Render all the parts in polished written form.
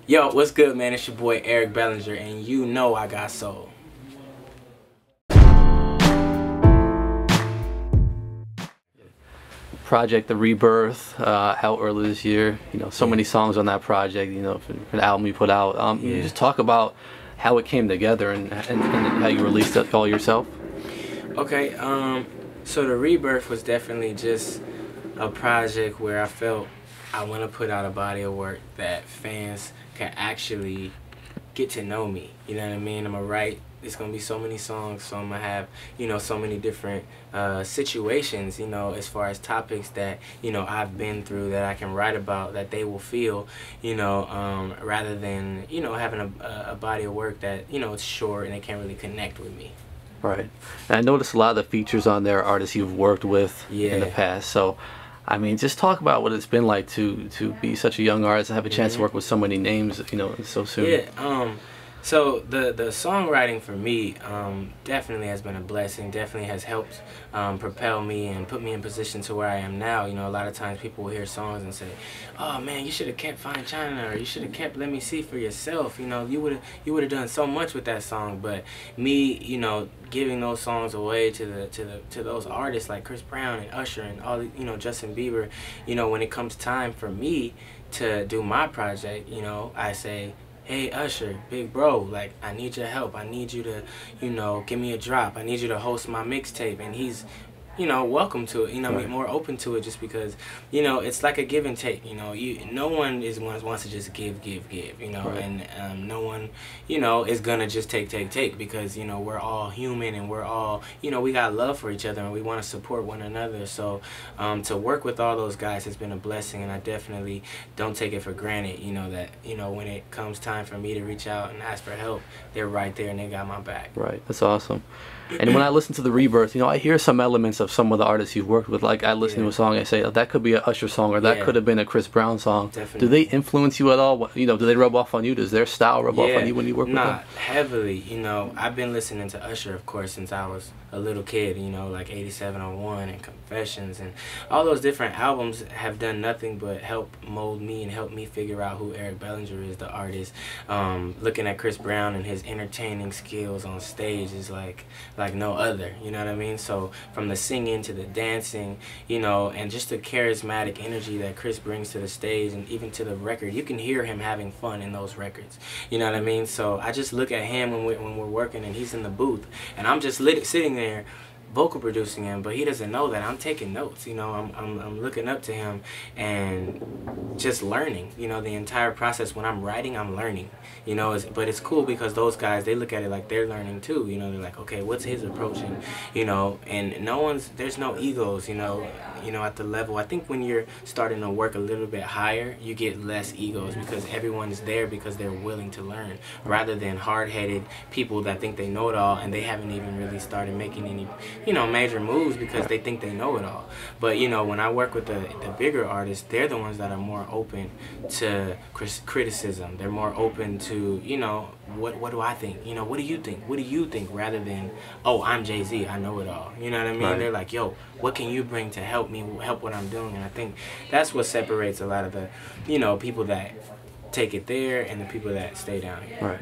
Yo, what's good, man? It's your boy Eric Bellinger, and you know I got soul. Project, the Rebirth, out early this year. You know, so many songs on that project. You know, for the album you put out. You just talk about how it came together and how you released it all yourself. Okay, so the Rebirth was definitely just a project where I felt I want to put out a body of work that fans can actually get to know me. You know what I mean? I'm gonna write. It's gonna be so many songs, so I'm gonna have, you know, so many different situations, you know, as far as topics that, you know, I've been through that I can write about, that they will feel, you know, rather than, you know, having a body of work that, you know, it's short and they can't really connect with me. Right. And I noticed a lot of the features on there are artists you've worked with in the past. So, I mean, just talk about what it's been like to be such a young artist and have a chance to work with so many names, you know, so soon. Yeah. So the songwriting for me definitely has been a blessing, definitely has helped propel me and put me in position to where I am now. You know, a lot of times people will hear songs and say, oh man, you should have kept Fine China, or you should have kept Let Me See for yourself. You know, you would have done so much with that song. But me, you know, giving those songs away to those artists like Chris Brown and Usher and all, you know, Justin Bieber, you know, when it comes time for me to do my project, you know, I say, hey Usher, big bro, like I need your help. I need you to, you know, give me a drop. I need you to host my mixtape. And he's, you know, welcome to it. You know, more open to it, just because, you know, it's like a give and take. You know, no one wants to just give. You know, and no one, you know, is gonna just take because, you know, we're all human and we're all, you know, we got love for each other and we want to support one another. So to work with all those guys has been a blessing, and I definitely don't take it for granted. You know that, you know, when it comes time for me to reach out and ask for help, they're right there and they got my back. Right. That's awesome. And when I listen to the Rebirth, you know, I hear some elements of some of the artists you've worked with. Like I listen to a song, I say, oh, that could be an Usher song, or that could have been a Chris Brown song. Definitely. Do they influence you at all? You know, do they rub off on you? Does their style rub off on you when you work with them? Not heavily. You know, I've been listening to Usher, of course, since I was a little kid. You know, like 8701 and Confessions, and all those different albums have done nothing but help mold me and help me figure out who Eric Bellinger is, the artist. Looking at Chris Brown and his entertaining skills on stage is like no other. You know what I mean? So from the singing to the dancing, you know, and just the charismatic energy that Chris brings to the stage and even to the record, you can hear him having fun in those records. You know what I mean? So I just look at him when we're working and he's in the booth, and I'm just sitting there vocal producing him, but he doesn't know that I'm taking notes. You know, I'm looking up to him and just learning. You know, the entire process when I'm writing, I'm learning. You know, but it's cool because those guys, they look at it like they're learning too. You know, they're like, okay, what's his approach? And, you know, and there's no egos. You know, at the level. I think when you're starting to work a little bit higher, you get less egos because everyone's there because they're willing to learn, rather than hard-headed people that think they know it all and they haven't even really started making any, you know, major moves because they think they know it all. But, you know, when I work with the bigger artists, they're the ones that are more open to criticism. They're more open to, you know, what do I think? You know, what do you think? What do you think? Rather than, oh, I'm Jay-Z, I know it all. You know what I mean? They're like, yo, what can you bring to help me, help what I'm doing? And I think that's what separates a lot of the, you know, people that take it there and the people that stay down here. Right.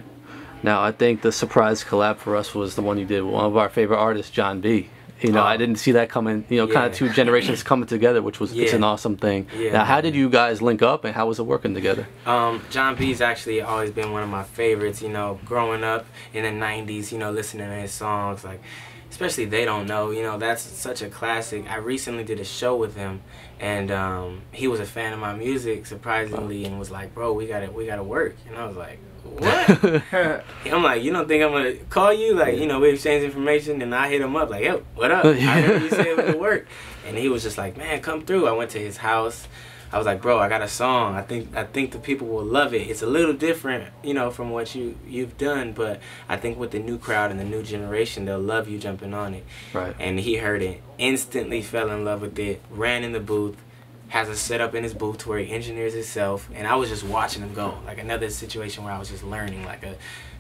Now, I think the surprise collab for us was the one you did with one of our favorite artists, John B. You know, I didn't see that coming, you know, kind of two generations coming together, which was it's an awesome thing. Now, how did you guys link up and how was it working together? John B's actually always been one of my favorites, you know, growing up in the 90s, you know, listening to his songs, like, especially They Don't Know, you know, that's such a classic. I recently did a show with him, and he was a fan of my music, surprisingly, and was like, bro, we gotta work. And I was like, what? I'm like, you don't think I'm gonna call you? Like, you know, we exchange information, and I hit him up like, yo, what up? I heard you say it would work. And he was just like, man, come through. I went to his house. I was like, bro, I got a song. I think the people will love it. It's a little different, you know, from what you've done, but I think with the new crowd and the new generation, they'll love you jumping on it. Right. And he heard it, instantly fell in love with it, ran in the booth, has a setup in his booth to where he engineers himself, and I was just watching him go. Like another situation where I was just learning, like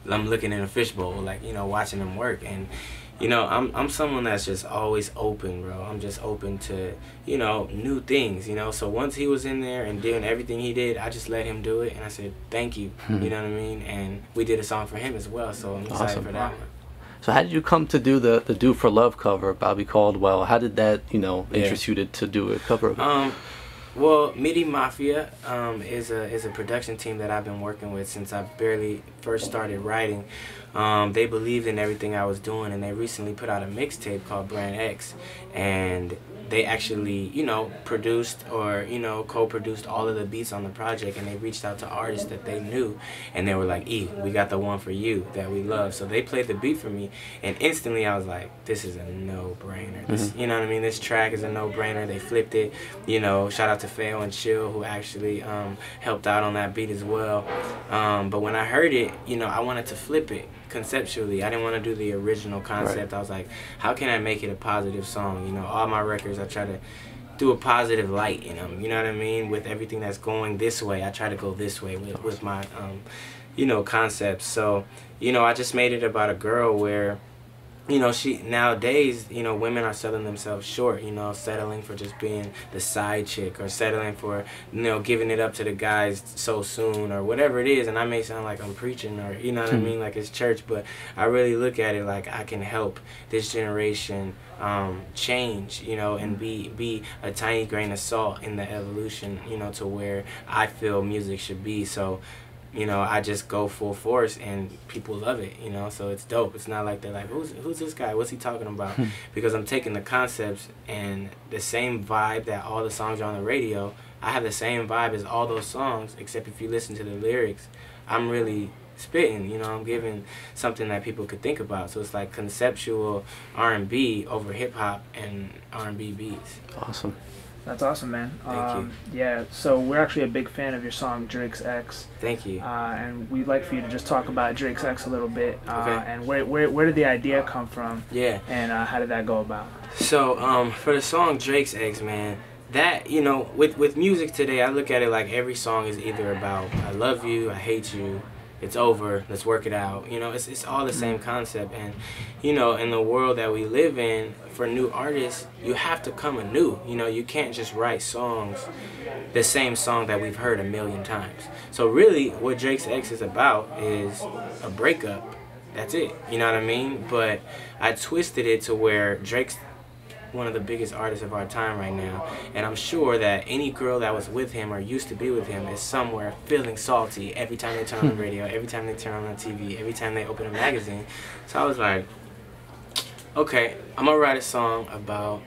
I'm looking in a fishbowl, like, you know, watching him work. And You know, I'm someone that's just always open, bro. I'm just open to, you know, new things, you know. So once he was in there and doing everything he did, I just let him do it, and I said, thank you, you know what I mean? And we did a song for him as well, so I'm excited for that one. So how did you come to do the Do for Love cover, Bobby Caldwell? How did that, you know, interest you to do a cover of it? Well, MIDI Mafia is a production team that I've been working with since I barely first started writing. They believed in everything I was doing, and they recently put out a mixtape called Brand X, and they actually, you know, produced or, you know, co-produced all of the beats on the project, and they reached out to artists that they knew, and they were like, E, we got the one for you that we love. So they played the beat for me, and instantly I was like, this is a no-brainer. This, you know what I mean? This track is a no-brainer. They flipped it. You know, shout out to Feo and Chill, who actually helped out on that beat as well. But when I heard it, you know, I wanted to flip it conceptually. I didn't want to do the original concept. I was like, how can I make it a positive song? You know, all my records, I try to do a positive light in them, you know what I mean? With everything that's going this way, I try to go this way with my, you know, concepts. So, you know, I just made it about a girl where, you know, nowadays, you know, women are selling themselves short, you know, settling for just being the side chick, or settling for, you know, giving it up to the guys so soon, or whatever it is. And I may sound like I'm preaching, or, you know what I mean, like it's church, but I really look at it like I can help this generation change, you know, and be a tiny grain of salt in the evolution, you know, to where I feel music should be. So, you know, I just go full force, and people love it, you know, so it's dope. It's not like they're like, who's this guy? What's he talking about? Because I'm taking the concepts and the same vibe that all the songs are on the radio. I have the same vibe as all those songs, except if you listen to the lyrics, I'm really spitting, you know, I'm giving something that people could think about. So it's like conceptual R&B over hip-hop and R&B beats. Awesome. That's awesome, man. Thank you. Yeah, so we're actually a big fan of your song Drake's X. Thank you. And we'd like for you to just talk about Drake's X a little bit. Okay. And where did the idea come from? Yeah. And how did that go about? So for the song Drake's X, man, that, you know, with music today, I look at it like every song is either about I love you, I hate you, it's over, let's work it out. You know, it's all the same concept. And, you know, in the world that we live in, for new artists, you have to come anew. You know, you can't just write songs, the same song that we've heard a million times. So really, what Drake's X is about is a breakup. That's it. You know what I mean? But I twisted it to where Drake's one of the biggest artists of our time right now, and I'm sure that any girl that was with him or used to be with him is somewhere feeling salty every time they turn on the radio, every time they turn on the TV, every time they open a magazine. So I was like, okay, I'm gonna write a song about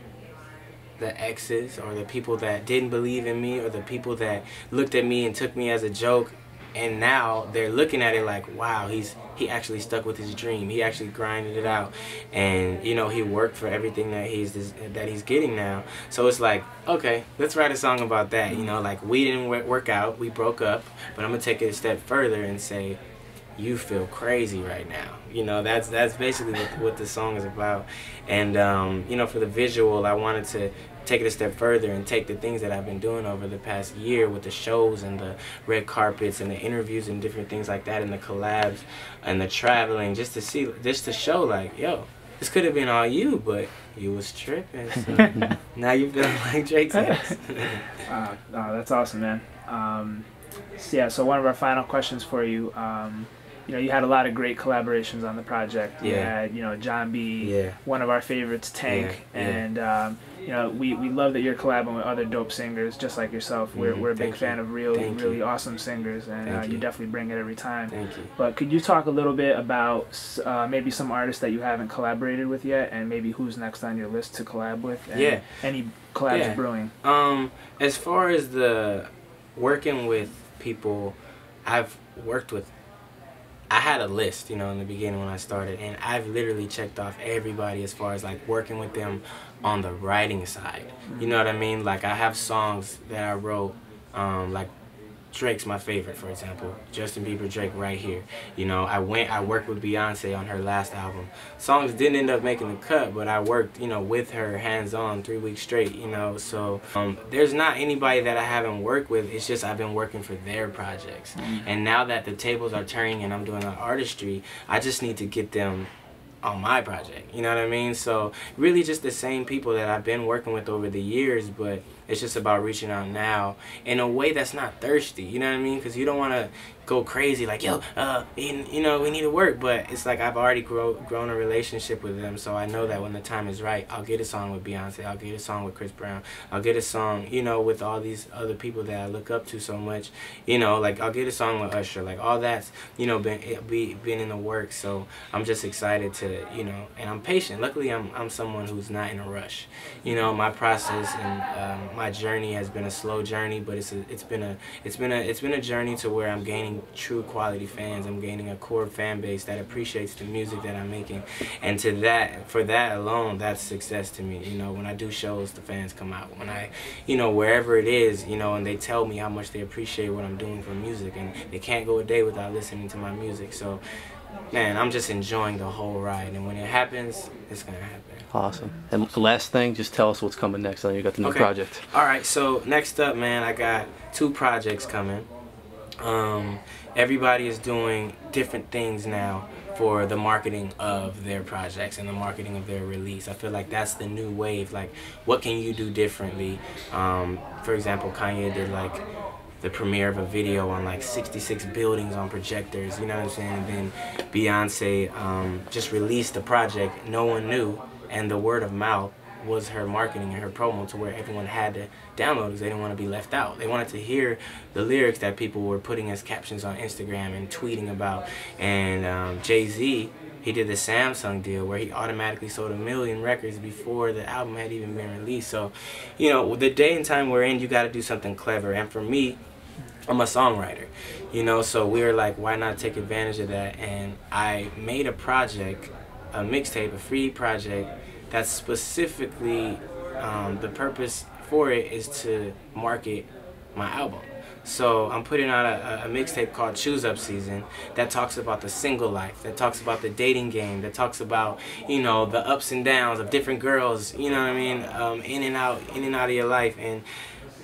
the exes, or the people that didn't believe in me, or the people that looked at me and took me as a joke, and now they're looking at it like, wow, he actually stuck with his dream. He actually grinded it out, and, you know, he worked for everything that he's getting now. So it's like, okay, let's write a song about that. You know, like, we didn't work out, we broke up, but I'm gonna take it a step further and say, you feel crazy right now. You know, that's basically what the song is about. And you know, for the visual, I wanted to take it a step further and take the things that I've been doing over the past year with the shows and the red carpets and the interviews and different things like that, and the collabs and the traveling, just to show like, yo, this could have been all you, but you was tripping. So now you feel like Drake's X. That's awesome, man. So one of our final questions for you. You know, you had a lot of great collaborations on the project. You had, you know, John B, one of our favorites, Tank, and you know, we love that you're collabing with other dope singers just like yourself. We're a big fan of really awesome singers, and you definitely bring it every time. Thank you. But could you talk a little bit about maybe some artists that you haven't collaborated with yet, and maybe who's next on your list to collab with? And any collabs brewing? As far as the working with people, I've worked with, I had a list, you know, in the beginning when I started, and I've literally checked off everybody as far as like working with them on the writing side. You know what I mean? Like, I have songs that I wrote, like Drake's my favorite, for example. Justin Bieber, Drake, right here. You know, I worked with Beyonce on her last album. Songs didn't end up making the cut, but I worked, you know, with her hands-on 3 weeks straight, you know. So there's not anybody that I haven't worked with. It's just I've been working for their projects. And now that the tables are turning and I'm doing the artistry, I just need to get them on my project, you know what I mean? So really just the same people that I've been working with over the years, but it's just about reaching out now in a way that's not thirsty, you know what I mean? Because you don't want to go crazy like, yo, you know, we need to work, but it's like I've already grown a relationship with them, so I know that when the time is right, I'll get a song with Beyonce, I'll get a song with Chris Brown, I'll get a song, you know, with all these other people that I look up to so much, you know, like I'll get a song with Usher, like all that's, you know, been in the works. So I'm just excited to, you know, and I'm patient. Luckily I'm someone who's not in a rush, you know. My process and my journey has been a slow journey, but it's been a journey to where I'm gaining true quality fans. I'm gaining a core fan base that appreciates the music that I'm making, and for that alone, that's success to me. You know, when I do shows, the fans come out. When I, you know, wherever it is, you know, and they tell me how much they appreciate what I'm doing for music, and they can't go a day without listening to my music. So man, I'm just enjoying the whole ride, and when it happens, it's gonna happen. Awesome. And the last thing, just tell us what's coming next. I know you got the new project. All right, so next up, man, I got 2 projects coming. Everybody is doing different things now for the marketing of their projects and the marketing of their release. I feel like that's the new wave. Like, what can you do differently? For example, Kanye did like the premiere of a video on like 66 buildings on projectors, you know what I'm saying? And then Beyonce just released the project, no one knew, and the word of mouth was her marketing and her promo to where everyone had to download because they didn't want to be left out. They wanted to hear the lyrics that people were putting as captions on Instagram and tweeting about. And Jay-Z, he did the Samsung deal where he automatically sold 1 million records before the album had even been released. So, you know, the day and time we're in, you got to do something clever. And for me, I'm a songwriter, you know, so we were like, why not take advantage of that? And I made a project, a mixtape, a free project that's specifically, the purpose for it is to market my album. So I'm putting out a mixtape called Choose Up Season that talks about the single life, that talks about the dating game, that talks about, you know, the ups and downs of different girls, you know what I mean, in and out of your life. And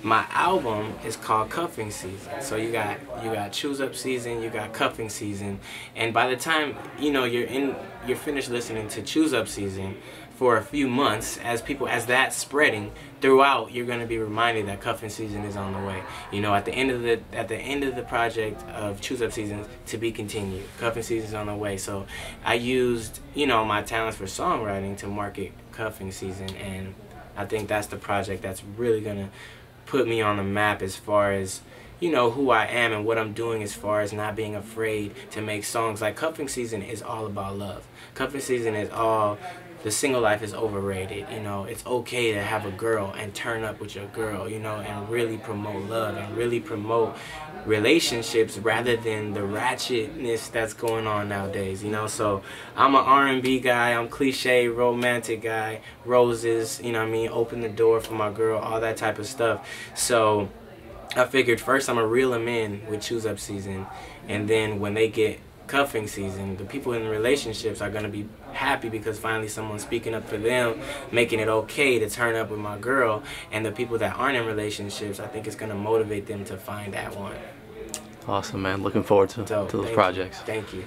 my album is called Cuffing Season. So you got Choose Up Season, you got Cuffing Season, and by the time, you know, you're finished listening to Choose Up Season for a few months, as that's spreading throughout, you're going to be reminded that Cuffing Season is on the way. You know, at the end of the project of Choose Up Season, to be continued. Cuffing Season is on the way. So I used, you know, my talents for songwriting to market Cuffing Season, and I think that's the project that's really going to put me on the map as far as, you know, who I am and what I'm doing as far as not being afraid to make songs. Like Cuffing Season is all about love. Cuffing Season is all, the single life is overrated, you know. It's okay to have a girl and turn up with your girl, you know, and really promote love and really promote relationships rather than the ratchetness that's going on nowadays, you know. So I'm an R&B guy, I'm cliche romantic guy, roses, you know what I mean, open the door for my girl, all that type of stuff. So I figured first I'm gonna reel them in with Choose Up Season, and then when they get Cuffing Season, the people in relationships are gonna be happy because finally someone's speaking up for them, making it okay to turn up with my girl. And the people that aren't in relationships, I think it's gonna motivate them to find that one. Awesome, man. Looking forward to those projects. Thank you.